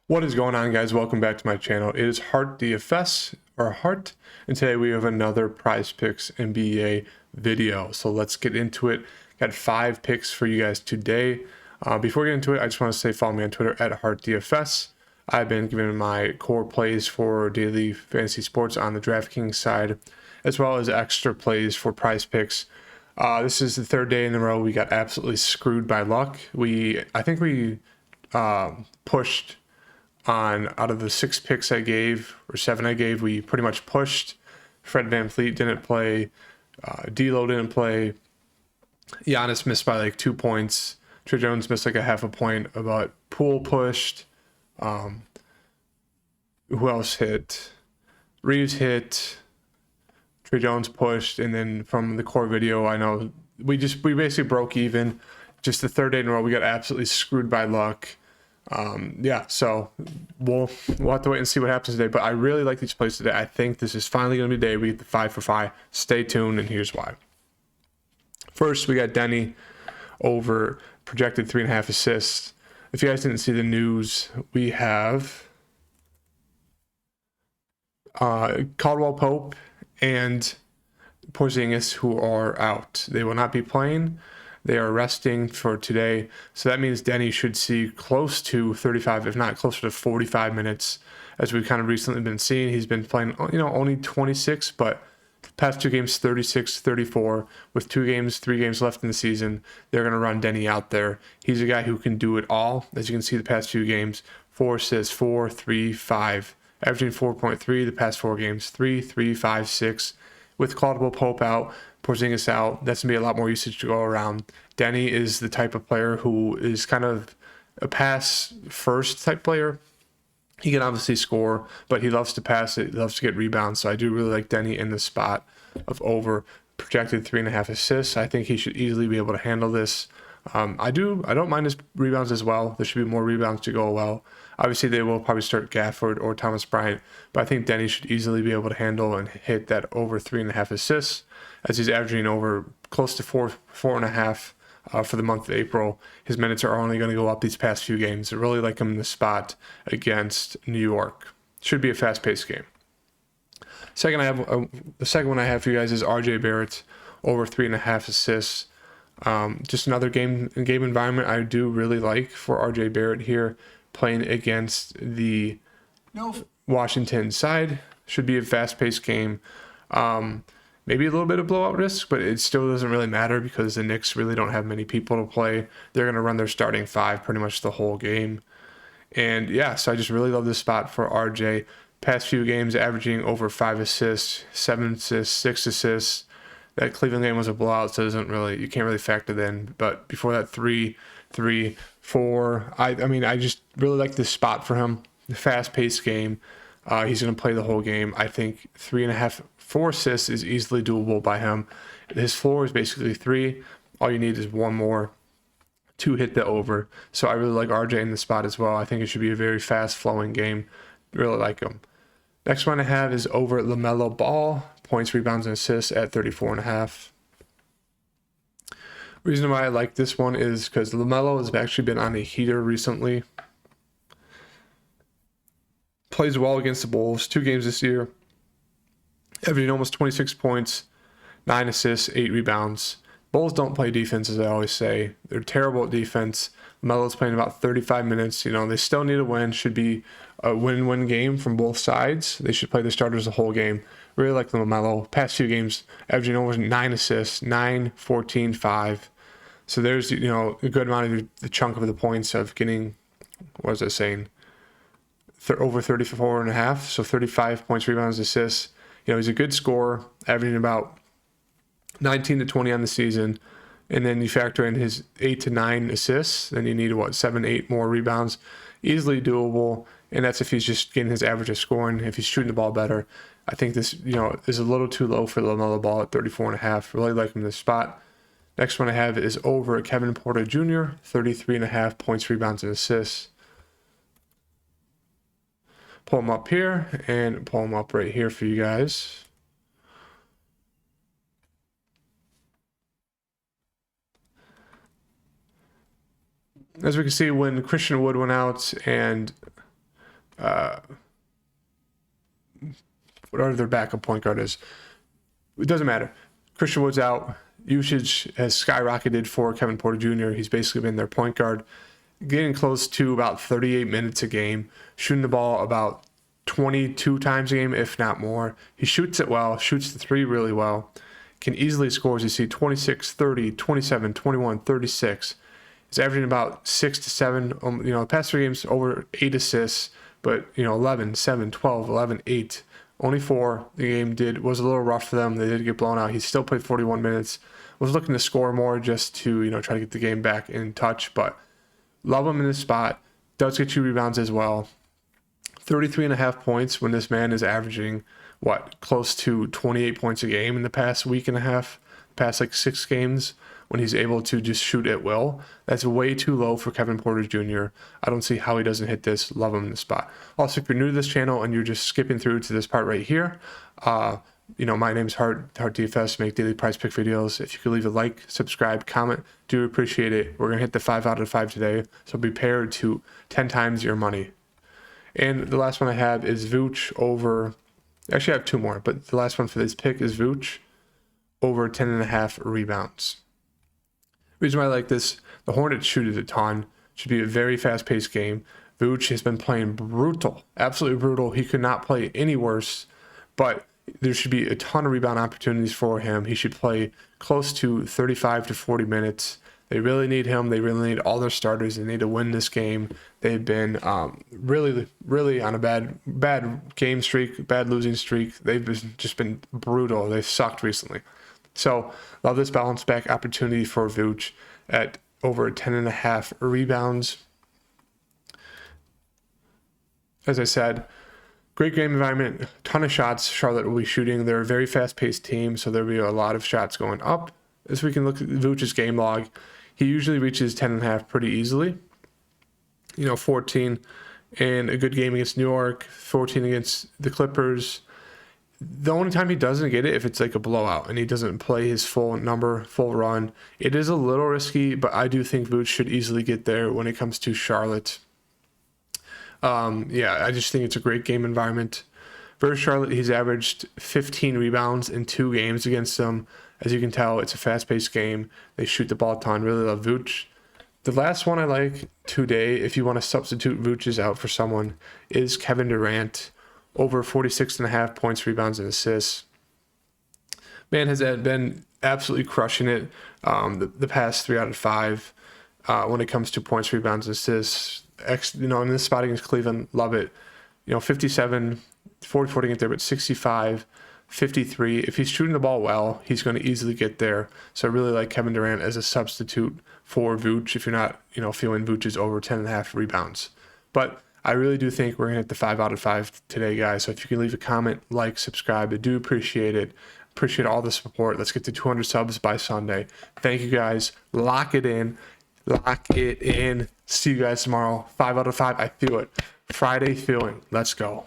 What is going on, guys? Welcome back to my channel. It is Heart DFS, or Heart, and today we have another Prizepicks NBA video. So let's get into it. Got 5 picks for you guys today. Before we get into it, I just want to say follow me on Twitter at HeartDFS. I've been giving my core plays for daily fantasy sports on the DraftKings side, as well as extra plays for Prizepicks. This is the third day in a row we got absolutely screwed by luck. I think we pushed on out of the 6 picks I gave, or 7 I gave, we pretty much pushed. Fred VanVleet didn't play. D'Lo didn't play. Giannis missed by like 2 points. Trey Jones missed like a half a point. About Poole pushed. Who else hit? Reeves hit. Trey Jones pushed. And then from the core video, I know we basically broke even. Just the third day in a row, we got absolutely screwed by luck. Yeah, so we'll have to wait and see what happens today, but I really like these plays today. I think this is finally going to be the day we get the 5 for 5. Stay tuned, and here's why. First, we got Denny over projected 3.5 assists. If you guys didn't see the news, we have Caldwell Pope and Porzingis who are out. They will not be playing. They are resting for today. So that means Denny should see close to 35, if not closer to 45 minutes, as we've kind of recently been seeing. He's been playing, only 26, but past 2 games, 36, 34. With 3 games left in the season, they're going to run Denny out there. He's a guy who can do it all. As you can see, the past few games, 4 assists, 4, 3, 5. Averaging 4.3 the past 4 games, 3, 3, 5, 6. With Caldwell Pope out, Porzingis out, that's going to be a lot more usage to go around. Denny is the type of player who is kind of a pass-first type player. He can obviously score, but he loves to pass it. He loves to get rebounds. So I do really like Denny in the spot of over projected 3.5 assists. I think he should easily be able to handle this. I don't mind his rebounds as well. There should be more rebounds to go well. Obviously, they will probably start Gafford or Thomas Bryant, but I think Denny should easily be able to handle and hit that over 3.5 assists, as he's averaging over close to 4.5 for the month of April. His minutes are only going to go up these past few games. I really like him in the spot against New York. Should be a fast-paced game. The second one I have for you guys is RJ Barrett over 3.5 assists. Just another game environment I do really like for RJ Barrett here, playing against the Washington side. Should be a fast-paced game. Maybe a little bit of blowout risk, but it still doesn't really matter because the Knicks really don't have many people to play. They're going to run their starting 5 pretty much the whole game. And yeah, so I just really love this spot for RJ. Past few games averaging over 5 assists, 7 assists, 6 assists. That Cleveland game was a blowout, so you can't really factor that in. But before that, 3, 3, 4. I just really like this spot for him. The fast-paced game. He's going to play the whole game. I think 3.5, 4 assists is easily doable by him. His floor is basically 3. All you need is 1 more to hit the over. So I really like RJ in the spot as well. I think it should be a very fast-flowing game. Really like him. Next one I have is over LaMelo Ball. Points, rebounds, and assists at 34.5. Reason why I like this one is because LaMelo has actually been on a heater recently. Plays well against the Bulls. 2 games this year. Averaging almost 26 points, 9 assists, 8 rebounds. Bulls don't play defense, as I always say. They're terrible at defense. LaMelo's playing about 35 minutes. They still need a win. Should be a win-win game from both sides. They should play the starters the whole game. Really like LaMelo. Past few games, averaging over 9 assists, 9, 14, 5. So there's, a good amount of the chunk of the points of getting, what was I saying, over 34.5. So 35 points, rebounds, assists. He's a good scorer, averaging about 19 to 20 on the season. And then you factor in his 8 to 9 assists, then you need 7, 8 more rebounds. Easily doable. And that's if he's just getting his average of scoring. If he's shooting the ball better, I think this, is a little too low for LaMelo Ball at 34.5. Really like him in this spot. Next one I have is over Kevin Porter Jr., 33.5 points, rebounds, and assists. Pull him up here and pull him up right here for you guys. As we can see, when Christian Wood went out and whatever their backup point guard is. It doesn't matter. Christian Wood's out. Usage has skyrocketed for Kevin Porter Jr. He's basically been their point guard, getting close to about 38 minutes a game, shooting the ball about 22 times a game, if not more. He shoots it well, shoots the three really well, can easily score, as you see, 26, 30, 27, 21, 36. He's averaging about 6 to 7, the past 3 games over 8 assists, but, 11, 7, 12, 11, 8. Only 4 the game was a little rough for them. They did get blown out. He still played 41 minutes. Was looking to score more just to, try to get the game back in touch, but love him in this spot. Does get you rebounds as well. 33.5 points when this man is averaging, close to 28 points a game in the past week and a half, past 6 games, when he's able to just shoot at will. That's way too low for Kevin Porter Jr. I don't see how he doesn't hit this. Love him in the spot. Also, if you're new to this channel and you're just skipping through to this part right here, my name's Hart DFS, make daily prize pick videos. If you could leave a like, subscribe, comment, do appreciate it. We're going to hit the 5 out of 5 today, so be prepared to 10 times your money. And the last one I have is Vooch over, actually I have 2 more, but the last one for this pick is Vooch over 10.5 rebounds. Reason why I like this, the Hornets shoot it a ton. Should be a very fast-paced game. Vooch has been playing brutal, absolutely brutal. He could not play any worse, but there should be a ton of rebound opportunities for him. He should play close to 35 to 40 minutes. They really need him. They really need all their starters. They need to win this game. They've been really on a bad game streak, bad losing streak. They've just been brutal. They've sucked recently. So love this bounce back opportunity for Vooch at over 10.5 rebounds. As I said, great game environment, ton of shots Charlotte will be shooting. They're a very fast-paced team, so there'll be a lot of shots going up. As we can look at Vooch's game log, he usually reaches 10.5 pretty easily. 14 and a good game against New York, 14 against the Clippers. The only time he doesn't get it if it's like a blowout and he doesn't play his full run. It is a little risky, but I do think Vooch should easily get there when it comes to Charlotte. I just think it's a great game environment. Versus Charlotte, he's averaged 15 rebounds in 2 games against them. As you can tell, it's a fast-paced game. They shoot the ball a ton. Really love Vooch. The last one I like today, if you want to substitute Vooch's out for someone, is Kevin Durant. Over 46.5 points, rebounds, and assists. Man has been absolutely crushing it the past 3 out of 5 when it comes to points, rebounds, and assists. In this spot against Cleveland, love it. 57, 40 to get there, but 65, 53. If he's shooting the ball well, he's going to easily get there. So I really like Kevin Durant as a substitute for Vooch if you're not, feeling Vooch's over 10.5 rebounds. But I really do think we're going to hit the 5 out of 5 today, guys. So if you can leave a comment, like, subscribe, I do appreciate it. Appreciate all the support. Let's get to 200 subs by Sunday. Thank you, guys. Lock it in. Lock it in. See you guys tomorrow. 5 out of 5. I feel it. Friday feeling. Let's go.